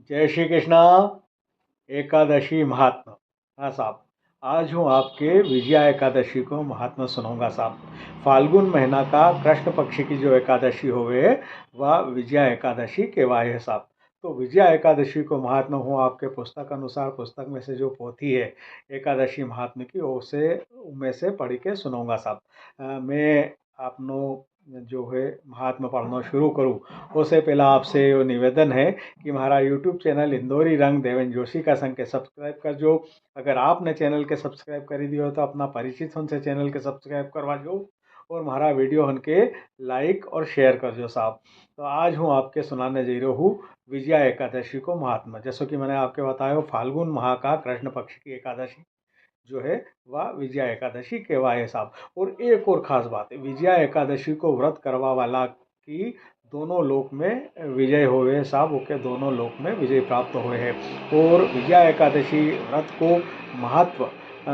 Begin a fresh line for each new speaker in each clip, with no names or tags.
जय श्री कृष्णा। एकादशी महात्मा। हाँ साहब, आज हूँ आपके विजया एकादशी को महात्मा सुनाऊंगा साहब। फाल्गुन महीना का कृष्ण पक्ष की जो एकादशी होवे वह विजया एकादशी कहवाए है साहब। तो विजया एकादशी को महात्मा हूँ आपके पुस्तक अनुसार, पुस्तक में से जो पोथी है एकादशी महात्मा की, उसे में से पढ़ के सुनाऊंगा साहब। मैं आपनो जो है महात्मा पढ़ना शुरू करूँ उससे पहला आपसे ये निवेदन है कि हमारा यूट्यूब चैनल इंदौरी रंग देवेंद्र जोशी का संग के सब्सक्राइब कर जो। अगर आपने चैनल के सब्सक्राइब कर दियो हो तो अपना परिचित उनसे चैनल के सब्सक्राइब करवा जो और हमारा वीडियो उनके लाइक और शेयर कर जो साहब। तो आज हूँ आपके सुनाने जा रहा हूँ विजया एकादशी को महात्मा। जैसे कि मैंने आपके बताया, फाल्गुन माह का कृष्ण पक्ष की एकादशी जो है वह विजया एकादशी कहवाए साहब। और एक और खास बात है, विजया एकादशी को व्रत करवा वाला की दोनों लोक में विजय हुए साहब, ओके दोनों लोक में विजय प्राप्त हुए हैं। और विजया एकादशी व्रत को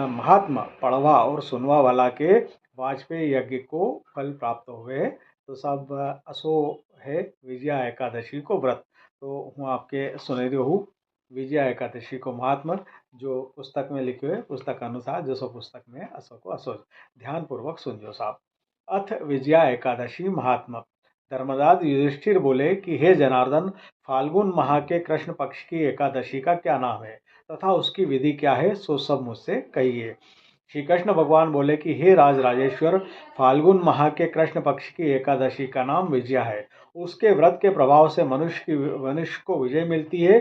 महात्मा पढ़वा और सुनवा वाला के वाजपेयी यज्ञ को फल प्राप्त हुए हैं। तो सब असो है विजया एकादशी को व्रत। तो हूँ आपके सुने हूँ विजया एकादशी को महात्मा, जो पुस्तक में लिखे हुए पुस्तक अनुसार जो सो पुस्तक में असो को असो ध्यान पूर्वक सुनजो साहब। अथ विजया एकादशी महात्मा। धर्मराज युधिष्ठिर बोले कि हे जनार्दन, फाल्गुन माह के कृष्ण पक्ष की एकादशी का क्या नाम है तथा उसकी विधि क्या है, सो सब मुझसे कहिए। श्री कृष्ण भगवान बोले कि हे राज राजेश्वर, फाल्गुन माह के कृष्ण पक्ष की एकादशी का नाम विजया है। उसके व्रत के प्रभाव से मनुष्य को विजय मिलती है।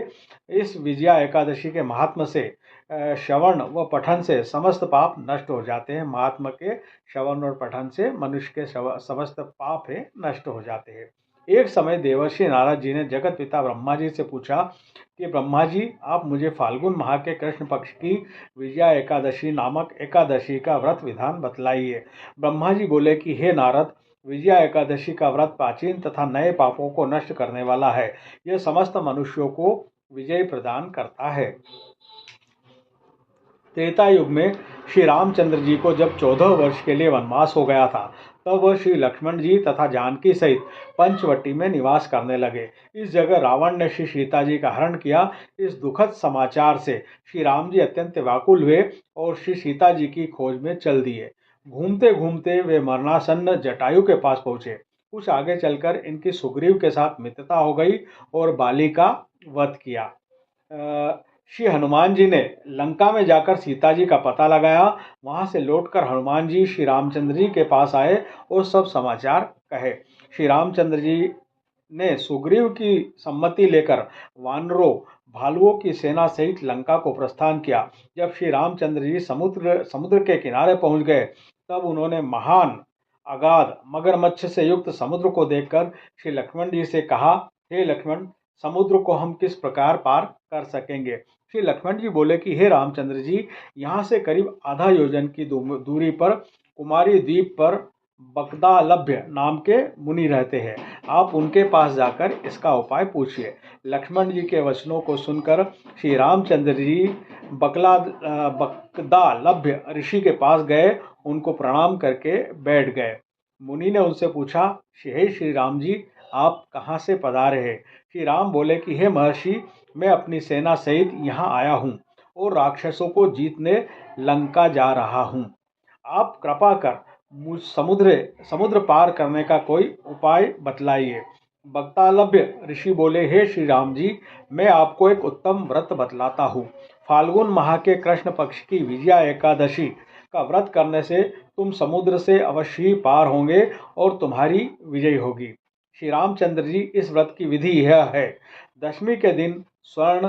इस विजया एकादशी के महात्म से श्रवण व पठन से समस्त पाप नष्ट हो जाते हैं। महात्मा के श्रवण और पठन से मनुष्य के समस्त पाप है नष्ट हो जाते हैं। एक समय देवर्षि नारद जी ने जगत पिता ब्रह्मा जी से पूछा कि ब्रह्मा जी, आप मुझे फाल्गुन माह के कृष्ण पक्ष की विजया एकादशी नामक एकादशी का व्रत विधान बतलाइए। ब्रह्मा जी बोले कि हे नारद, विजया एकादशी का व्रत प्राचीन तथा नए पापों को नष्ट करने वाला है। यह समस्त मनुष्यों को विजय प्रदान करता है। त्रेता युग में श्री रामचंद्र जी को जब 14 वर्ष के लिए वनवास हो गया था, तब वह श्री लक्ष्मण जी तथा जानकी सहित पंचवटी में निवास करने लगे। इस जगह रावण ने श्री सीता जी का हरण किया। इस दुखद समाचार से श्री राम जी अत्यंत व्याकुल हुए और श्री सीता जी की खोज में चल दिए। घूमते घूमते वे मरणासन्न जटायु के पास पहुंचे। कुछ आगे चलकर इनकी सुग्रीव के साथ मित्रता हो गई और बाली का वध किया। श्री हनुमान जी ने लंका में जाकर सीता जी का पता लगाया। वहां से लौटकर हनुमान जी श्री रामचंद्र जी के पास आए और सब समाचार कहे। श्री रामचंद्र जी ने सुग्रीव की सम्मति लेकर वानरों भालुओं की सेना सहित लंका को प्रस्थान किया। जब श्री रामचंद्र जी समुद्र के किनारे पहुंच गए, तब उन्होंने महान अगाध मगरमच्छ से युक्त समुद्र को देखकर श्री लक्ष्मण जी से कहा, हे लक्ष्मण, समुद्र को हम किस प्रकार पार कर सकेंगे। श्री लक्ष्मण जी बोले कि हे रामचंद्र जी, यहाँ से करीब आधा योजन की दूरी पर कुमारी द्वीप पर बकदालभ्य नाम के मुनि रहते हैं। आप उनके पास जाकर इसका उपाय पूछिए। लक्ष्मण जी के वचनों को सुनकर श्री रामचंद्र जी बकदालभ्य ऋषि के पास गए, उनको प्रणाम करके बैठ गए। मुनि ने उनसे पूछा, हे श्री राम जी, आप कहाँ से पधारे हैं। श्री राम बोले कि हे महर्षि, मैं अपनी सेना सहित यहाँ आया हूँ और राक्षसों को जीतने लंका जा रहा हूँ। आप कृपा कर मुझ समुद्र पार करने का कोई उपाय बतलाइए। बक्तालभ्य ऋषि बोले, हे श्री राम जी, मैं आपको एक उत्तम व्रत बतलाता हूँ। फाल्गुन माह के कृष्ण पक्ष की विजया एकादशी का व्रत करने से तुम समुद्र से अवश्य ही पार होंगे और तुम्हारी विजय होगी। श्री रामचंद्र जी, इस व्रत की विधि यह है। दशमी के दिन स्वर्ण,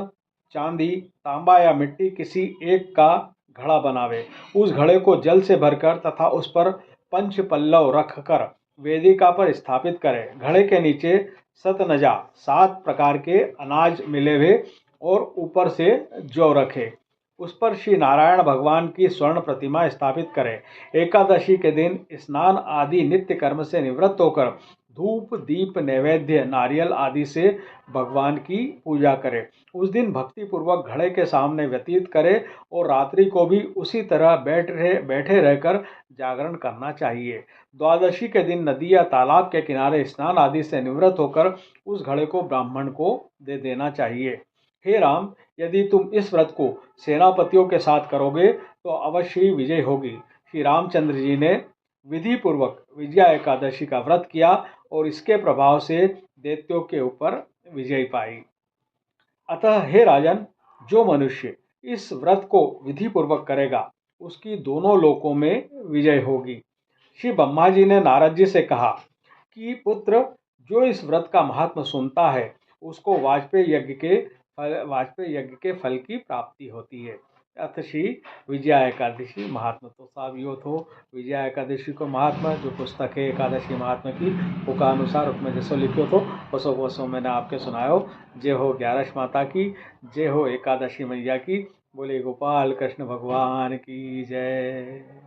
चांदी, तांबा या मिट्टी किसी एक का घड़ा बनावे। उस घड़े को जल से भरकर तथा उस पर पंच पल्लव रखकर वेदिका पर स्थापित करें। घड़े के नीचे सतनजा 7 प्रकार के अनाज मिले हुए और ऊपर से जौ रखे। उस पर श्री नारायण भगवान की स्वर्ण प्रतिमा स्थापित करें। एकादशी के दिन स्नान आदि नित्य कर्म से निवृत्त होकर धूप दीप नैवेद्य नारियल आदि से भगवान की पूजा करें। उस दिन भक्ति पूर्वक घड़े के सामने व्यतीत करें और रात्रि को भी उसी तरह बैठे रहकर जागरण करना चाहिए। द्वादशी के दिन नदी या तालाब के किनारे स्नान आदि से निवृत्त होकर उस घड़े को ब्राह्मण को दे देना चाहिए। हे राम, यदि तुम इस व्रत को सेनापतियों के साथ करोगे तो अवश्य ही विजय होगी। श्री रामचंद्र जी ने विधि पूर्वक विजया एकादशी का व्रत किया और इसके प्रभाव से दैत्यों के ऊपर विजय पाई। अतः हे राजन, जो मनुष्य इस व्रत को विधि पूर्वक करेगा उसकी दोनों लोकों में विजय होगी। श्री ब्रह्मा जी ने नारद जी से कहा कि पुत्र, जो इस व्रत का महात्म सुनता है उसको वाजपेयी यज्ञ के फल की प्राप्ति होती है। अथ श्री विजया एकादशी महात्मा। तो साहब यो तो विजया एकादशी को महात्मा जो पुस्तक है एकादशी महात्मा की उसका अनुसार उसमें जैसो लिखो तो वसो मैंने आपके सुनायो। जय हो ग्यारस माता की, जय हो एकादशी मैया की। बोले गोपाल कृष्ण भगवान की जय।